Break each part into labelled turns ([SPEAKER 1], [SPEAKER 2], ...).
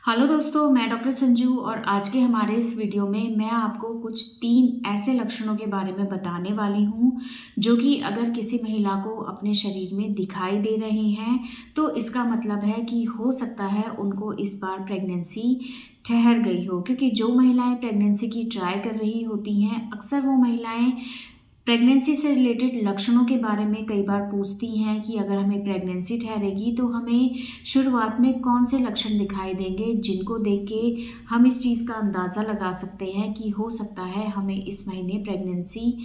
[SPEAKER 1] Hello दोस्तों, मैं doctor Sanju और आज के हमारे इस वीडियो में मैं आपको कुछ 3 ऐसे लक्षणों के बारे में बताने वाली हूँ जो कि अगर किसी महिला को अपने शरीर में दिखाई दे रहे हैं तो इसका मतलब है कि हो सकता है उनको इस बार प्रेगनेंसी ठहर गई हो। क्योंकि जो महिलाएं प्रेगनेंसी की ट्राई कर रही होती हैं, अक्सर वो महिलाएं प्रेगनेंसी से रिलेटेड लक्षणों के बारे में कई बार पूछती हैं कि अगर हमें प्रेगनेंसी ठहरेगी तो हमें शुरुआत में कौन से लक्षण दिखाई देंगे जिनको देख के हम इस चीज़ का अंदाज़ा लगा सकते हैं कि हो सकता है हमें इस महीने प्रेगनेंसी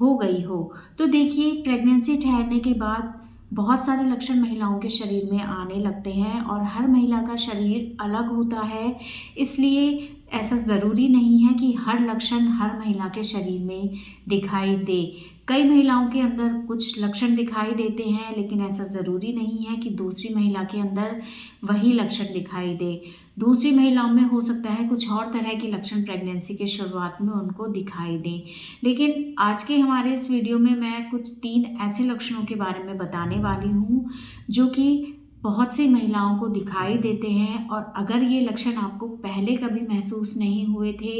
[SPEAKER 1] हो गई हो। तो देखिए, प्रेगनेंसी ठहरने के बाद बहुत सारे लक्षण महिलाओं के शरीर में आने लगते हैं और हर महिला का शरीर अलग होता है, इसलिए ऐसा ज़रूरी नहीं है कि हर लक्षण हर महिला के शरीर में दिखाई दे। कई महिलाओं के अंदर कुछ लक्षण दिखाई देते हैं, लेकिन ऐसा ज़रूरी नहीं है कि दूसरी महिला के अंदर वही लक्षण दिखाई दे। दूसरी महिलाओं में हो सकता है कुछ और तरह के लक्षण प्रेगनेंसी के शुरुआत में उनको दिखाई दें। लेकिन आज के हमारे इस वीडियो में मैं कुछ 3 ऐसे लक्षणों के बारे में बताने वाली हूँ जो कि बहुत सी महिलाओं को दिखाई देते हैं, और अगर ये लक्षण आपको पहले कभी महसूस नहीं हुए थे,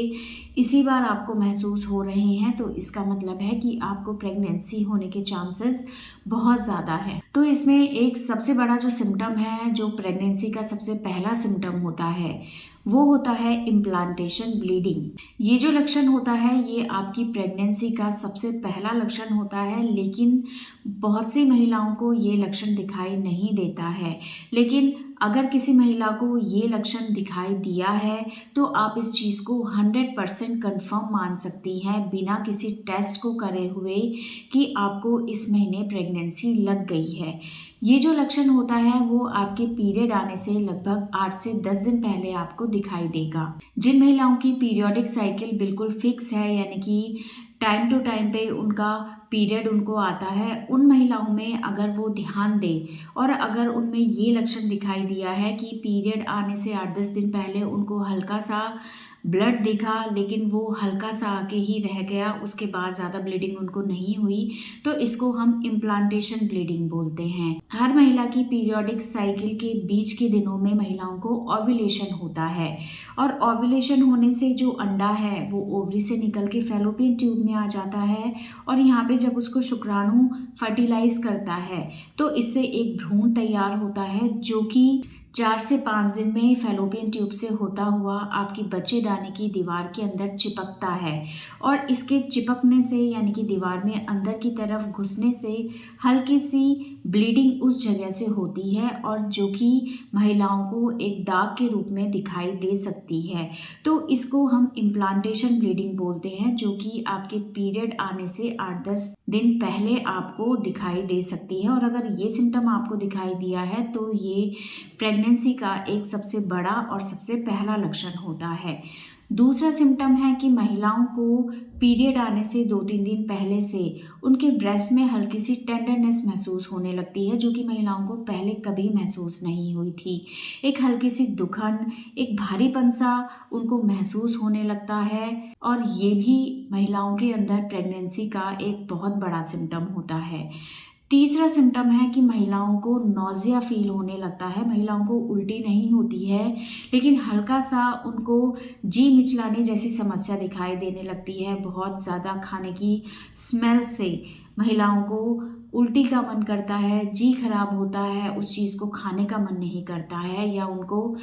[SPEAKER 1] इसी बार आपको महसूस हो रहे हैं, तो इसका मतलब है कि आपको प्रेगनेंसी होने के चांसेस बहुत ज़्यादा हैं। तो इसमें एक सबसे बड़ा जो सिम्टम है, जो प्रेगनेंसी का सबसे पहला सिम्टम होता है, वो होता है इम्प्लांटेशन ब्लीडिंग। ये जो लक्षण होता है ये आपकी प्रेगनेंसी का सबसे पहला लक्षण होता है, लेकिन बहुत सी महिलाओं को ये लक्षण दिखाई नहीं देता है। लेकिन अगर किसी महिला को ये लक्षण दिखाई दिया है तो आप इस चीज़ को 100% कन्फर्म मान सकती हैं बिना किसी टेस्ट को करे हुए कि आपको इस महीने प्रेगनेंसी लग गई है। ये जो लक्षण होता है वो आपके पीरियड आने से लगभग 8 से 10 दिन पहले आपको दिखाई देगा। जिन महिलाओं की पीरियोडिक साइकिल बिल्कुल फिक्स है, यानी कि टाइम टू टाइम पे उनका पीरियड उनको आता है, उन महिलाओं में अगर वो ध्यान दे और अगर उनमें ये लक्षण दिखाई दिया है कि पीरियड आने से 8-10 दिन पहले उनको हल्का सा ब्लड दिखा, लेकिन वो हल्का सा आके ही रह गया, उसके बाद ज़्यादा ब्लीडिंग उनको नहीं हुई, तो इसको हम इम्प्लांटेशन ब्लीडिंग बोलते हैं। हर महिला की पीरियोडिक साइकिल के बीच के दिनों में महिलाओं को ओव्यूलेशन होता है, और ओव्यूलेशन होने से जो अंडा है वो ओवरी से निकल के फैलोपियन ट्यूब में आ जाता है, और यहाँ पे जब उसको शुक्राणु फर्टिलाइज करता है तो इससे एक भ्रूण तैयार होता है जो कि 4 से 5 दिन में फैलोपियन ट्यूब से होता हुआ आपकी बच्चेदानी की दीवार के अंदर चिपकता है, और इसके चिपकने से यानी कि दीवार में अंदर की तरफ घुसने से हल्की सी ब्लीडिंग उस जगह से होती है, और जो कि महिलाओं को एक दाग के रूप में दिखाई दे सकती है। तो इसको हम इम्प्लांटेशन ब्लीडिंग बोलते हैं, जो कि आपके पीरियड आने से 8-10 दिन पहले आपको दिखाई दे सकती है। और अगर ये सिम्टम आपको दिखाई दिया है तो ये प्रेगनेंसी का एक सबसे बड़ा और सबसे पहला लक्षण होता है। दूसरा सिम्टम है कि महिलाओं को पीरियड आने से 2-3 दिन पहले से उनके ब्रेस्ट में हल्की सी टेंडरनेस महसूस होने लगती है, जो कि महिलाओं को पहले कभी महसूस नहीं हुई थी। एक हल्की सी दुखन, एक भारीपन सा उनको महसूस होने लगता है, और ये भी महिलाओं के अंदर प्रेगनेंसी का एक बहुत बड़ा सिम्टम होता है। तीसरा सिम्टम है कि महिलाओं को नौजिया फील होने लगता है। महिलाओं को उल्टी नहीं होती है, लेकिन हल्का सा उनको जी मिचलाने जैसी समस्या दिखाई देने लगती है। बहुत ज़्यादा खाने की स्मेल से महिलाओं को उल्टी का मन करता है, जी खराब होता है, उस चीज़ को खाने का मन नहीं करता है, या उनको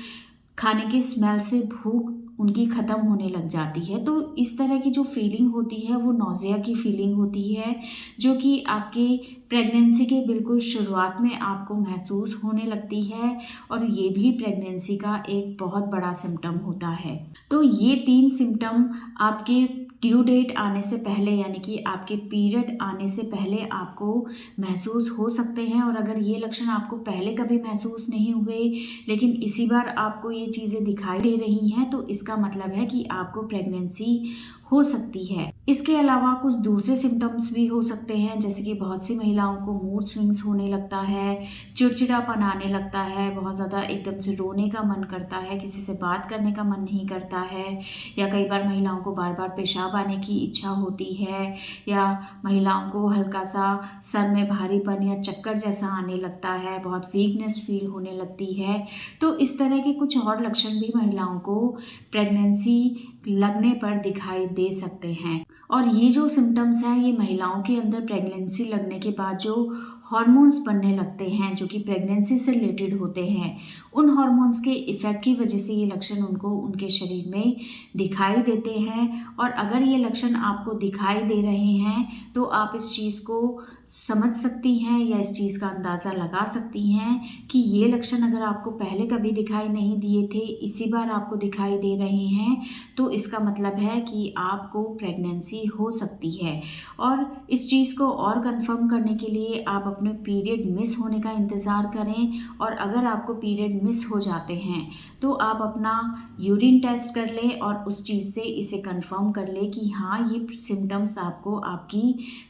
[SPEAKER 1] खाने की स्मेल से भूख उनकी ख़त्म होने लग जाती है। तो इस तरह की जो फीलिंग होती है वो नौजिया की फीलिंग होती है, जो कि आपके प्रेगनेंसी के बिल्कुल शुरुआत में आपको महसूस होने लगती है, और ये भी प्रेगनेंसी का एक बहुत बड़ा सिम्टम होता है। तो ये 3 सिम्टम आपके ड्यू डेट आने से पहले, यानी कि आपके पीरियड आने से पहले आपको महसूस हो सकते हैं। और अगर ये लक्षण आपको पहले कभी महसूस नहीं हुए, लेकिन इसी बार आपको ये चीज़ें दिखाई दे रही हैं, तो इसका मतलब है कि आपको प्रेगनेंसी हो सकती है। इसके अलावा कुछ दूसरे सिम्टम्स भी हो सकते हैं, जैसे कि बहुत सी महिलाओं को मूड स्विंग्स होने लगता है, चिड़चिड़ापन आने लगता है, बहुत ज़्यादा एकदम से रोने का मन करता है, किसी से बात करने का मन नहीं करता है, या कई बार महिलाओं को बार बार पेशाब आने की इच्छा होती है, या महिलाओं को हल्का सा सर में भारीपन या चक्कर जैसा आने लगता है, बहुत वीकनेस फील होने लगती है। तो इस तरह के कुछ और लक्षण भी महिलाओं को प्रेगनेंसी लगने पर दिखाई दे सकते हैं। और ये जो सिम्टम्स हैं, ये महिलाओं के अंदर प्रेगनेंसी लगने के बाद जो हार्मोन्स बनने लगते हैं, जो कि प्रेगनेंसी से रिलेटेड होते हैं, उन हार्मोन्स के इफ़ेक्ट की वजह से ये लक्षण उनको उनके शरीर में दिखाई देते हैं। और अगर ये लक्षण आपको दिखाई दे रहे हैं तो आप इस चीज़ को समझ सकती हैं या इस चीज़ का अंदाज़ा लगा सकती हैं कि ये लक्षण अगर आपको पहले कभी दिखाई नहीं दिए थे, इसी बार आपको दिखाई दे रहे हैं, तो इसका मतलब है कि आपको प्रेगनेंसी हो सकती है। और इस चीज़ को और कंफर्म करने के लिए आप अपने पीरियड मिस होने का इंतज़ार करें, और अगर आपको पीरियड मिस हो जाते हैं तो आप अपना यूरिन टेस्ट कर लें और उस चीज़ से इसे कंफर्म कर लें कि हाँ, ये सिम्टम्स आपको आपकी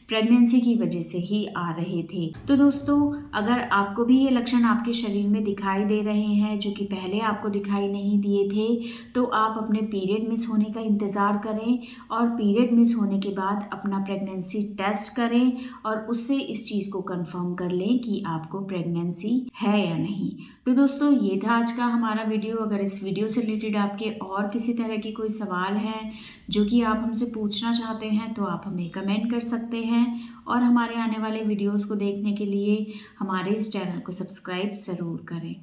[SPEAKER 1] प्रेगनेंसी की वजह से ही आ रहे थे। तो दोस्तों, अगर आपको भी ये लक्षण आपके शरीर में दिखाई दे रहे हैं जो कि पहले आपको दिखाई नहीं दिए थे, तो आप अपने पीरियड मिस होने का इंतज़ार करें, और पीरियड मिस होने के बाद अपना प्रेगनेंसी टेस्ट करें और उससे इस चीज़ को कंफर्म कर लें कि आपको प्रेगनेंसी है या नहीं। तो दोस्तों, ये था आज का हमारा वीडियो। अगर इस वीडियो से रिलेटेड आपके और किसी तरह के कोई सवाल हैं जो कि आप हमसे पूछना चाहते हैं, तो आप हमें कमेंट कर सकते हैं, और हमारे आने वाले वीडियोज़ को देखने के लिए हमारे इस चैनल को सब्सक्राइब ज़रूर करें।